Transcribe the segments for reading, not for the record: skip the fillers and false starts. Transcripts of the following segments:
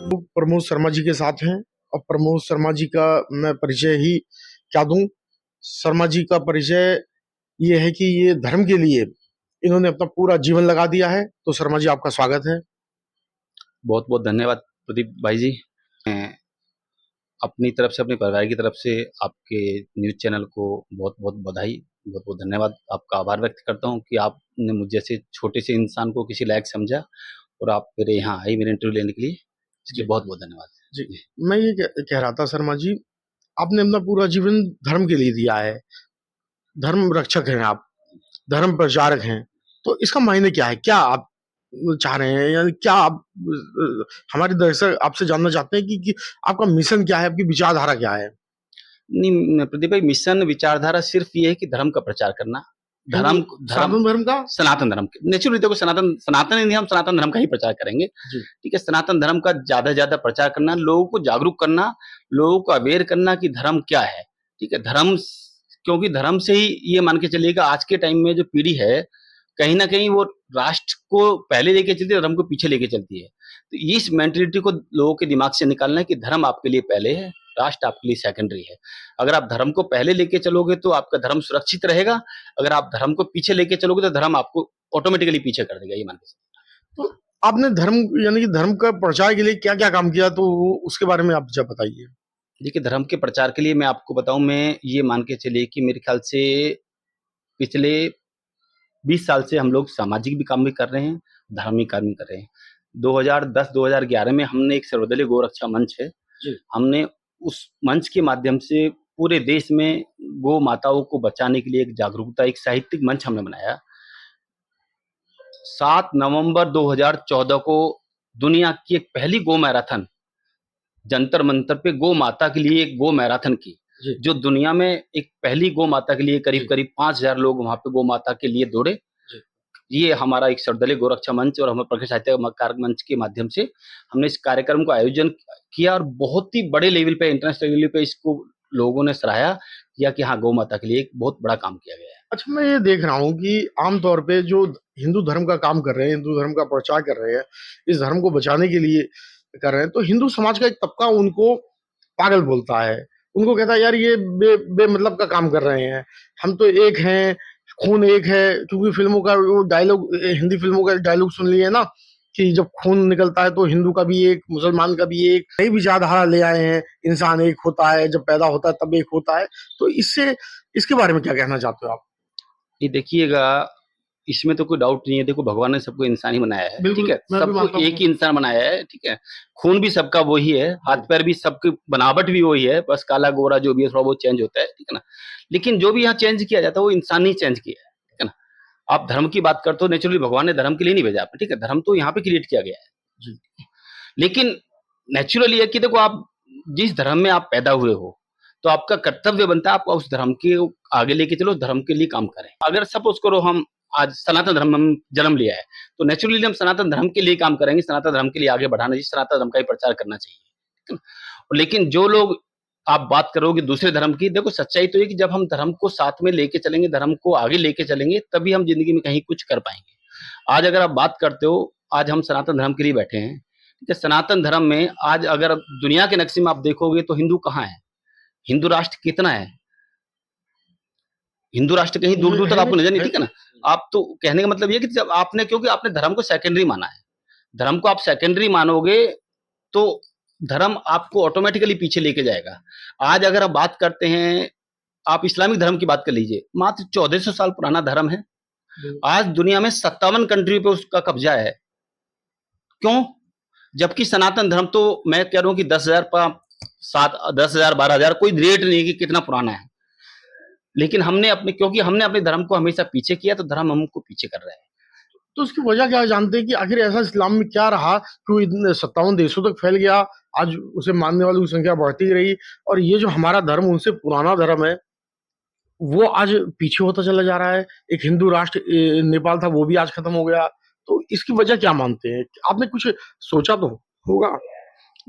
प्रमोद शर्मा जी के साथ हैं और प्रमोद शर्मा जी का मैं परिचय ही क्या दूं। शर्मा जी का परिचय ये है कि ये धर्म के लिए इन्होंने अपना पूरा जीवन लगा दिया है। तो शर्मा जी, आपका स्वागत है। बहुत बहुत धन्यवाद प्रदीप भाई जी। मैं अपनी तरफ से, अपने परिवार की तरफ से आपके न्यूज़ चैनल को बहुत बहुत बधाई, बहुत बहुत धन्यवाद, आपका आभार व्यक्त करता हूं कि आपने मुझ जैसे छोटे से इंसान को किसी लायक समझा और आप मेरे यहाँ आई मेरे इंटरव्यू लेने के लिए। इसके जी बहुत बहुत धन्यवाद जी। जी। मैं ये कह रहा था शर्मा जी, आपने अपना पूरा जीवन धर्म के लिए दिया है। धर्म रक्षक हैं आप, धर्म प्रचारक हैं। तो इसका मायने क्या है? क्या आप चाह रहे हैं, यानी क्या आप हमारे दर्शक आपसे जानना चाहते हैं कि आपका मिशन क्या है, आपकी विचारधारा क्या है? नहीं प्रदीप भाई, मिशन विचारधारा सिर्फ ये है कि धर्म का प्रचार करना। हिंदू धर्म धर्म सनातन धर्म का। सनातन धर्म नेचुरली देखो, सनातन सनातन ही नहीं, हम सनातन धर्म का ही प्रचार करेंगे। जी ठीक है, सनातन धर्म का ज्यादा से ज्यादा प्रचार करना, लोगों को जागरूक करना, लोगों को अवेयर करना कि धर्म क्या है। ठीक है, धर्म, क्योंकि धर्म से ही ये मान के चलिएगा आज के टाइम में जो पीढ़ी है, कहीं ना कहीं वो राष्ट्र को पहले लेके चलती है, धर्म को पीछे लेके चलती है। तो इस मेंटेलिटी को लोगों के दिमाग से निकालना है कि धर्म आपके लिए पहले है, राष्ट्र आपके लिए सेकेंडरी है। अगर आप धर्म को पहले लेके चलोगे तो आपका धर्म सुरक्षित रहेगा। अगर आप धर्म को पीछे लेके चलोगे तो धर्म आपको ऑटोमेटिकली पीछे कर देगा, ये मान के चलिए। तो आपने धर्म, यानी कि धर्म का प्रचार के लिए क्या क्या काम किया, तो उसके बारे में आप जब बताइए। देखिए, धर्म के प्रचार के लिए मैं आपको बताऊं, मैं ये मान के चलिए कि मेरे ख्याल से पिछले 20 साल से हम लोग सामाजिक भी काम भी कर रहे हैं, धार्मिक काम भी कर रहे हैं। 2010-2011 में हमने एक सर्वदलीय गोरक्षा मंच है, हमने उस मंच के माध्यम से पूरे देश में गौ माताओं को बचाने के लिए एक जागरूकता, एक साहित्यिक मंच हमने बनाया। 7 नवंबर 2014 को दुनिया की एक पहली गौ मैराथन जंतर मंतर पे गौ माता के लिए एक गौ मैराथन की, जो दुनिया में एक पहली गौ माता के लिए करीब करीब 5000 लोग वहां पे गौ माता के लिए दौड़े। ये हमारा एक सर्वदलीय गोरक्षा मंच और हमारे प्रखंड साहित्य मंच के माध्यम से हमने इस कार्यक्रम को आयोजन किया और बहुत ही बड़े लेवल पे, इंटरनेशनल लेवल पे इसको लोगों ने सराहा किया कि हाँ, गौ माता के लिए एक बहुत बड़ा काम किया गया है। अच्छा, मैं ये देख रहा हूँ कि आमतौर पे जो हिंदू धर्म का काम कर रहे हैं, हिंदू धर्म का प्रचार कर रहे हैं, इस धर्म को बचाने के लिए कर रहे हैं, तो हिंदू समाज का एक तबका उनको पागल बोलता है। उनको कहता है, यार ये बेमतलब का काम कर रहे हैं, हम तो एक हैं, खून एक है। क्योंकि फिल्मों का वो डायलॉग, हिंदी फिल्मों का डायलॉग सुन लिए ना, कि जब खून निकलता है तो हिंदू का भी एक, मुसलमान का भी एक। नई विचारधारा ले आए हैं, इंसान एक होता है, जब पैदा होता है तब एक होता है। तो इससे, इसके बारे में क्या कहना चाहते हो आप? ये देखिएगा, इसमें तो कोई डाउट नहीं है। देखो, भगवान ने सबको इंसान ही बनाया है, ठीक है, सबको एक ही इंसान बनाया है, ठीक है। खून भी सबका वही है, हाथ पैर भी सबकी बनावट भी वही है, बस काला गोरा जो भी है थोड़ा बहुत चेंज होता है, ठीक है ना। लेकिन जो भी यहाँ चेंज किया जाता है वो इंसान ही चेंज किया है, ठीक है ना। आप धर्म की बात करते हो, नेचुरली भगवान ने धर्म के लिए नहीं भेजा आपने, ठीक है, धर्म तो यहाँ पे क्रिएट किया गया है। लेकिन नेचुरली है कि देखो, आप जिस धर्म में आप पैदा हुए हो तो आपका कर्तव्य बनता है आप उस धर्म के आगे लेके चलो, धर्म के लिए काम करें। अगर सपोज करो हम आज सनातन धर्म में जन्म लिया है तो नेचुरली हम सनातन धर्म के लिए काम करेंगे, सनातन धर्म के लिए आगे बढ़ाना चाहिए, सनातन धर्म का ही प्रचार करना चाहिए। लेकिन जो लोग आप बात करोगे दूसरे धर्म की, देखो सच्चाई तो ये कि जब हम धर्म को साथ में लेके चलेंगे, धर्म को आगे लेके चलेंगे, तभी हम जिंदगी में कहीं कुछ कर पाएंगे। आज अगर आप बात करते हो, आज हम सनातन धर्म के लिए बैठे हैं, ठीक है। सनातन धर्म में आज अगर दुनिया के नक्शे में आप देखोगे तो हिंदू कहाँ है, हिंदू राष्ट्र कितना है, हिंदू राष्ट्र कहीं दूर दूर तक आपको नजर नहीं, ठीक है ना। आप तो कहने का मतलब ये कि जब आपने, क्योंकि आपने धर्म को सेकेंडरी माना है, धर्म को आप सेकेंडरी मानोगे तो धर्म आपको ऑटोमेटिकली पीछे लेके जाएगा। आज अगर आप बात करते हैं, आप इस्लामिक धर्म की बात कर लीजिए, मात्र 1400 साल पुराना धर्म है, आज दुनिया में 57 कंट्री पे उसका कब्जा है। क्यों? जबकि सनातन धर्म तो मैं कह रहा हूं कि 10,000 12,000 कोई रेट नहीं कि कितना पुराना है। लेकिन हमने अपने, क्योंकि हमने अपने धर्म को हमेशा पीछे किया तो धर्म हमको पीछे कर रहा है। तो उसकी वजह क्या जानते हैं कि आखिर ऐसा इस्लाम में क्या रहा कि वो इतने 57 देशों तक फैल गया? आज उसे मानने वालों की संख्या बढ़ती रही, और ये जो हमारा धर्म उनसे पुराना धर्म है, वो आज पीछे होता चला जा रहा है। एक हिंदू राष्ट्र नेपाल था, वो भी आज खत्म हो गया। तो इसकी वजह क्या मानते हैं? आपने कुछ सोचा तो होगा।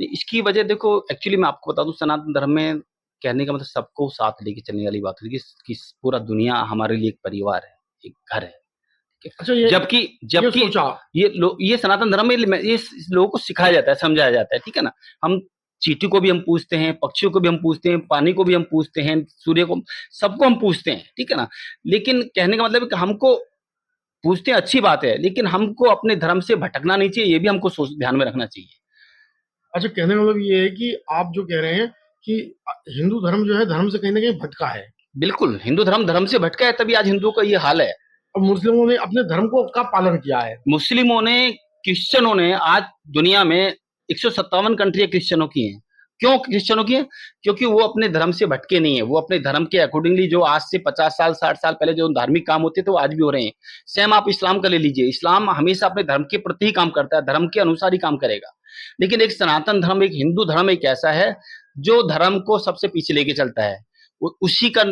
इसकी वजह देखो, एक्चुअली मैं आपको बता दूं, सनातन धर्म में कहने का मतलब सबको साथ लेके चलने वाली बात है कि पूरा दुनिया हमारे लिए एक परिवार है, एक घर है। अच्छा, जबकि जबकि ये सनातन धर्म में ये लोगों को सिखाया जाता है, समझाया जाता है, ठीक है ना। हम चींटी को भी हम पूछते हैं, पक्षियों को भी हम पूछते हैं, पानी को भी हम पूछते हैं, सूर्य को, सबको हम पूछते हैं, ठीक है ना। लेकिन कहने का मतलब है कि हमको पूछते हैं, अच्छी बात है, लेकिन हमको अपने धर्म से भटकना नहीं चाहिए, ये भी हमको ध्यान में रखना चाहिए। अच्छा, कहने का मतलब ये है कि आप जो कह रहे हैं कि हिंदू धर्म जो है धर्म से कहीं ना कहीं भटका है। बिल्कुल, हिंदू धर्म से भटका है, तभी आज हिंदुओं का ये हाल है। और मुस्लिमों ने अपने धर्म को का पालन किया है। मुस्लिमों ने, क्रिश्चियनों ने, आज दुनिया में 157 कंट्रियां क्रिश्चियनों की हैं। क्यों क्रिश्चियनों की है? क्योंकि वो अपने धर्म से भटके नहीं है, वो अपने धर्म के अकॉर्डिंगली जो आज से 50 साल 60 साल पहले जो धार्मिक काम होते थे वो आज भी हो रहे हैं। सेम आप इस्लाम का ले लीजिए, इस्लाम हमेशा अपने धर्म के प्रति ही काम करता है, धर्म के अनुसार ही काम करेगा। लेकिन एक सनातन धर्म, एक हिंदू धर्म एक ऐसा है जो धर्म को सबसे पीछे लेके चलता है। उसी का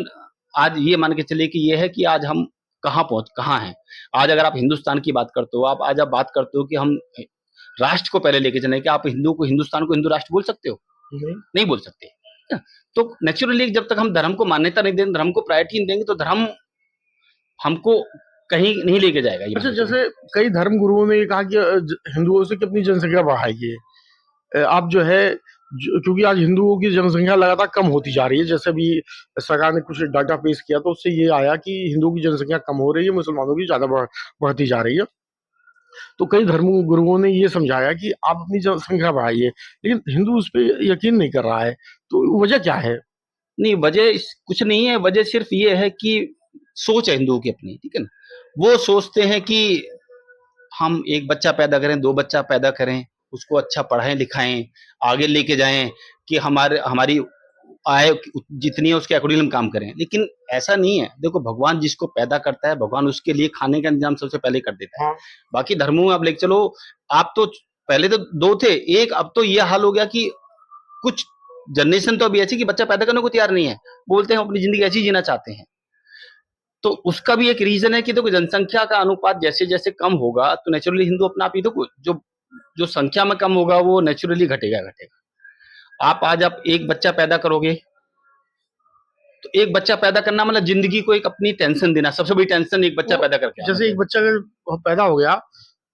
आज ये मान के चलिए कि ये है कि आज हम कहाँ हैं। आज अगर आप हिंदुस्तान की बात करते हो, आज आप बात करते हो कि हम राष्ट्र को पहले लेके चले, कि आप हिंदुस्तान को हिंदू राष्ट्र बोल सकते हो? नहीं बोल सकते। तो नेचुरली जब तक हम धर्म को मान्यता नहीं देंगे, धर्म को प्रायोरिटी नहीं देंगे, तो धर्म हमको कहीं नहीं लेके जाएगा। अच्छा, जैसे कई धर्म गुरुओं ने ये कहा कि हिंदुओं से कितनी जनसंख्या बढ़ाइए, आप जो है क्योंकि आज हिंदुओं की जनसंख्या लगातार कम होती जा रही है। जैसे भी सरकार ने कुछ डाटा पेश किया तो उससे ये आया कि हिंदुओं की जनसंख्या कम हो रही है, मुसलमानों की ज्यादा बढ़ती जा रही है। तो कई धर्म गुरुओं ने ये समझाया कि आप अपनी जनसंख्या बढ़ाइए, लेकिन हिंदू उस पर यकीन नहीं कर रहा है। तो वजह क्या है? नहीं, वजह कुछ नहीं है, वजह सिर्फ ये है कि सोच है हिंदुओं की अपनी, ठीक है ना। वो सोचते हैं कि हम एक बच्चा पैदा करें, 2 बच्चा पैदा करें, उसको अच्छा पढ़ाएं लिखाएं, आगे लेके जाएं, कि हमारी आय जितनी है उसके अकॉर्डिंग हम काम करें। लेकिन ऐसा नहीं है। देखो, भगवान जिसको पैदा करता है, भगवान उसके लिए खाने का इंतजाम सबसे पहले कर देता है। बाकी धर्मों में आप लेके चलो, आप तो पहले तो 2 थे, एक अब तो ये हाल हो गया कि कुछ जनरेशन तो अभी ऐसी कि बच्चा पैदा करने को तैयार नहीं है, बोलते हैं अपनी जिंदगी ऐसी जीना चाहते हैं। तो उसका भी एक रीजन है कि देखो, जनसंख्या का अनुपात जैसे जैसे कम होगा तो नेचुरली हिंदू अपना आप ही, देखो जो जो संख्या में कम होगा वो नेचुरली घटेगा। आप आज आप एक बच्चा पैदा करोगे, तो एक बच्चा पैदा करना मतलब जिंदगी को एक अपनी टेंशन देना, सबसे बड़ी टेंशन एक बच्चा पैदा करके। जैसे एक बच्चा अगर पैदा हो गया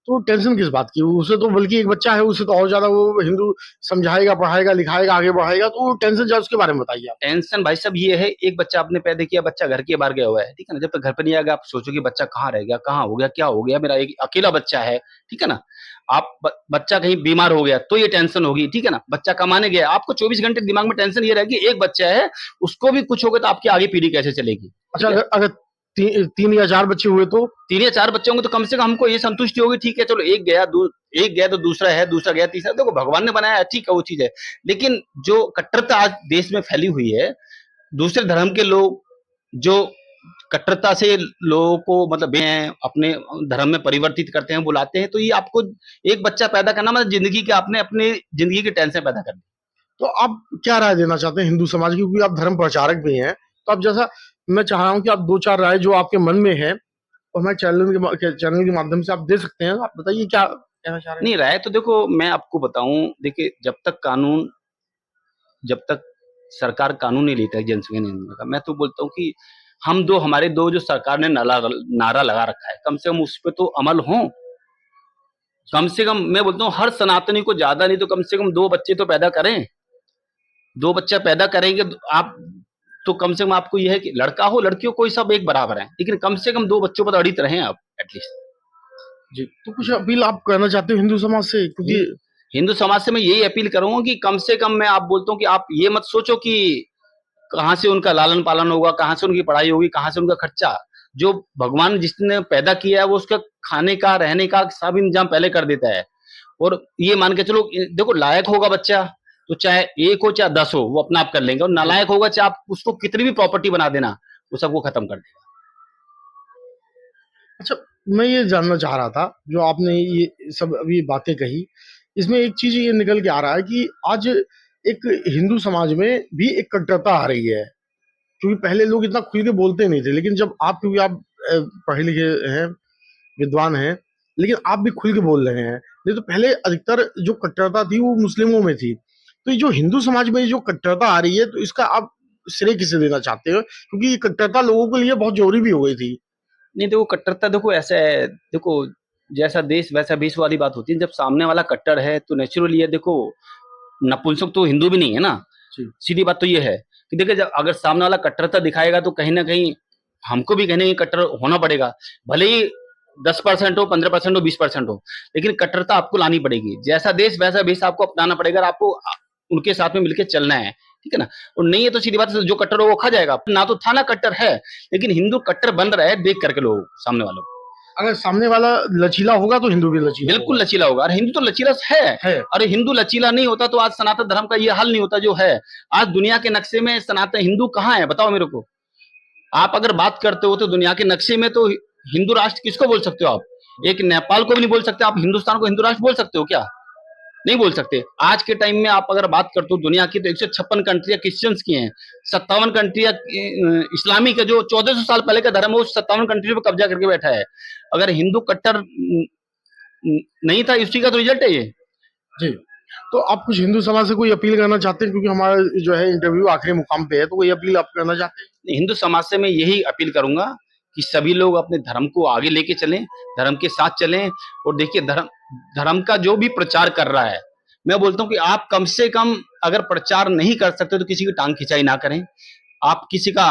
तो टेंशन किस बात की? उसे तो बल्कि एक बच्चा है, उसे तो और ज्यादा वो हिंदू समझाएगा, पढ़ाएगा, लिखाएगा, आगे बढ़ाएगा, तो टेंशन ज्यादा उसके बारे में बताइए आप। टेंशन भाई साहब ये है, एक बच्चा आपने पैदा किया, बच्चा घर के बाहर गया हुआ है, ठीक है ना। जब तक घर पे नहीं आएगा आप सोचो कि बच्चा कहाँ रह गया, कहाँ हो गया, क्या हो गया, मेरा एक अकेला बच्चा है, ठीक है ना। आप बच्चा कहीं बीमार हो गया तो ये टेंशन होगी, ठीक है ना। बच्चा कमाने गया, आपको 24 घंटे दिमाग में टेंशन ये रहेगी, एक बच्चा है, उसको भी कुछ होगा तो आपकी आगे पीढ़ी कैसे चलेगी। अच्छा, अगर 3 या 4 बच्चे हुए तो? 3 या 4 बच्चे होंगे तो कम से कम हमको ये संतुष्टि होगी, ठीक है चलो एक गया तो दूसरा है, दूसरा गया तीसरा। देखो, भगवान ने बनाया, ठीक है, वो चीज है। लेकिन जो कट्टरता आज देश में फैली हुई है, दूसरे धर्म के लोग जो कट्टरता से लोगों को मतलब अपने धर्म में परिवर्तित करते हैं, बुलाते हैं, तो ये आपको एक बच्चा पैदा करना मतलब जिंदगी के, आपने अपनी जिंदगी की टेंशन पैदा कर दी। तो आप क्या राय देना चाहते हैं हिंदू समाज की, क्योंकि आप धर्म प्रचारक भी हैं, तो आप जैसा मैं चाह रहा हूँ कि आप 2-4 राय जो आपके मन में है और हमारे चैनल के माध्यम से आप दे सकते हैं। आप बताइए क्या कहना चाह रहे हैं? नहीं, राय तो देखो मैं आपको बताऊं, देखिए जब तक सरकार कानून नहीं लेता है जनसंख्या नियंत्रण का, मैं तो बोलता हूँ कि हमारे दो जो सरकार ने नारा लगा रखा है, कम से कम उस पर तो अमल हो। कम से कम मैं बोलता हूँ हर सनातनी को ज्यादा नहीं तो कम से कम 2 बच्चे तो पैदा करें। 2 बच्चा पैदा करेंगे आप तो कम से कम आपको यह है कि लड़का हो लड़की हो कोई सब एक बराबर है, लेकिन कम से कम 2 बच्चों पर अड़ित रहें आप एटलीस्ट। जी, तो कुछ अपील आप करना चाहते हो हिंदू समाज से? क्योंकि हिंदू समाज से मैं यही अपील करूंगा कि कम से कम मैं आप बोलता हूँ कि आप ये मत सोचो कि कहाँ से उनका लालन पालन होगा, कहाँ से उनकी पढ़ाई होगी, कहाँ से उनका खर्चा। जो भगवान जिसने पैदा किया है वो उसका खाने का रहने का सब इंतजाम पहले कर देता है। और ये मान के चलो, देखो लायक होगा बच्चा तो चाहे 1 हो चाहे 10 हो वो अपना आप कर लेंगे, और नालायक होगा चाहे आप उसको कितनी भी प्रॉपर्टी बना देना वो सबको खत्म कर देगा। अच्छा, मैं ये जानना चाह रहा था, जो आपने ये सब अभी बातें कही, इसमें एक चीज ये निकल के आ रहा है कि आज एक हिंदू समाज में भी एक कट्टरता आ रही है। क्योंकि पहले लोग इतना खुल के बोलते नहीं थे, लेकिन जब आप, क्योंकि आप पढ़े लिखे हैं, विद्वान हैं, लेकिन आप भी खुल के बोल रहे हैं। नहीं तो पहले अधिकतर जो कट्टरता थी वो मुस्लिमों में थी। तो ये जो हिंदू समाज में जो कट्टरता आ रही है, तो इसका आप श्रेय किसे देना चाहते हो? क्योंकि ये कट्टरता लोगों के लिए बहुत जरूरी भी हो गई थी। नहीं देखो, कट्टरता देखो ऐसा है, देखो जैसा देश वैसा भेष वाली बात होती है। जब सामने वाला कट्टर है तो नेचुरली है, देखो नपुंसक तो हिंदू भी नहीं है ना, सीधी बात तो ये है कि देखिए जब अगर सामने वाला कट्टरता दिखाएगा तो कहीं ना कहीं हमको भी कहीं ना कहीं कट्टर होना पड़ेगा, भले ही 10% हो, 15% हो, 20% हो, लेकिन कट्टरता आपको लानी पड़ेगी। जैसा देश वैसा भेष आपको अपनाना पड़ेगा और आपको उनके साथ में मिलकर चलना है, ठीक है ना। और नहीं है तो सीधी बात है, जो कट्टर हो वो खा जाएगा। ना तो था ना कट्टर है, लेकिन हिंदू कट्टर बन रहा है देख करके लोग सामने वालों को। अगर सामने वाला लचीला होगा तो हिंदू भी लचीला बिल्कुल लचीला होगा। अरे हिंदू तो लचीला है। अरे हिंदू लचीला नहीं होता तो आज सनातन धर्म का ये हाल नहीं होता जो है। आज दुनिया के नक्शे में सनातन हिंदू कहाँ है बताओ मेरे को। आप अगर बात करते हो तो दुनिया के नक्शे में तो हिंदू राष्ट्र किसको बोल सकते हो आप? एक नेपाल को भी नहीं बोल सकते आप, हिंदुस्तान को हिंदू राष्ट्र बोल सकते हो क्या? नहीं बोल सकते। आज के टाइम में आप अगर बात करते हो दुनिया की तो 156 कंट्रियां क्रिश्चियंस की हैं, 57 कंट्रियां इस्लामिक है, जो 1400 साल पहले का धर्म है वो 57 कंट्रियों पर कब्जा करके बैठा है। अगर हिंदू कट्टर नहीं था, उसी का तो रिजल्ट है ये। जी, तो आप कुछ हिंदू समाज से कोई अपील करना चाहते हैं, क्योंकि हमारा जो है इंटरव्यू आखिरी मुकाम पे है, तो कोई अपील आप करना चाहते हैं? हिंदू समाज से मैं यही अपील करूंगा कि सभी लोग अपने धर्म को आगे लेके चलें, धर्म के साथ चलें। और देखिए धर्म का जो भी प्रचार कर रहा है, मैं बोलता हूं कि आप कम से कम अगर प्रचार नहीं कर सकते तो किसी की टांग खिंचाई ना करें। आप किसी का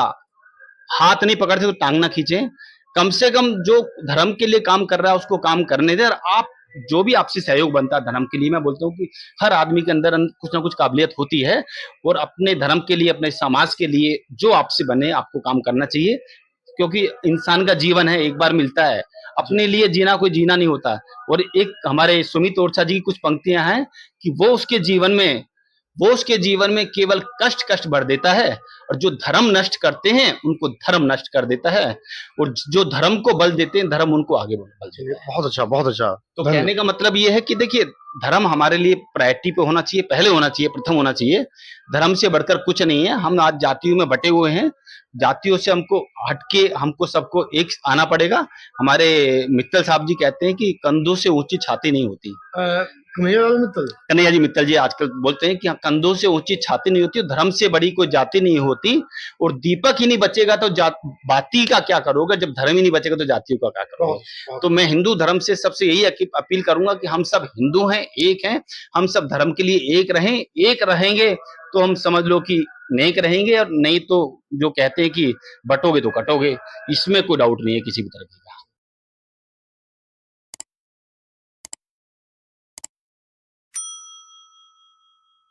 हाथ नहीं पकड़ते तो टांग ना खींचें। कम से कम जो धर्म के लिए काम कर रहा है उसको काम करने दें। और आप जो भी आपसे सहयोग बनता है धर्म के लिए, मैं बोलता हूँ कि हर आदमी के अंदर कुछ ना कुछ काबिलियत होती है, और अपने धर्म के लिए, अपने समाज के लिए जो आपसे बने आपको काम करना चाहिए। क्योंकि इंसान का जीवन है, एक बार मिलता है, अपने लिए जीना कोई जीना नहीं होता। और एक हमारे सुमित ओरछा जी की कुछ पंक्तियां हैं कि वो उसके जीवन में केवल कष्ट भर देता है, और जो धर्म नष्ट करते हैं उनको धर्म नष्ट कर देता है, और जो धर्म को बल देते हैं धर्म उनको आगे बल देता है। बहुत अच्छा, बहुत अच्छा। तो कहने का मतलब ये है कि देखिए धर्म हमारे लिए प्रायोरिटी पे होना चाहिए, पहले होना चाहिए, प्रथम होना चाहिए। धर्म से बढ़कर कुछ नहीं है। हम आज जातियों में बटे हुए हैं, जातियों से हमको हटके हमको सबको एक आना पड़ेगा। हमारे मित्तल साहब जी कहते हैं कि कंधों से ऊंची छाती नहीं होती। कन्हैया जी मित्तल जी आजकल बोलते हैं कि कंधों से ऊंची छाती नहीं होती, धर्म से बड़ी कोई जाति नहीं होती। और दीपक ही नहीं बचेगा तो बाती का क्या करोगे, जब धर्म ही नहीं बचेगा तो जातियों का क्या करोगे। तो मैं हिंदू धर्म से सबसे यही अपील करूंगा कि हम सब हिंदू हैं, एक हैं, हम सब धर्म के लिए एक रहें। एक रहेंगे तो हम समझ लो कि नेक रहेंगे, और नहीं तो जो कहते हैं कि बटोगे तो कटोगे, इसमें कोई डाउट नहीं है किसी भी तरह का।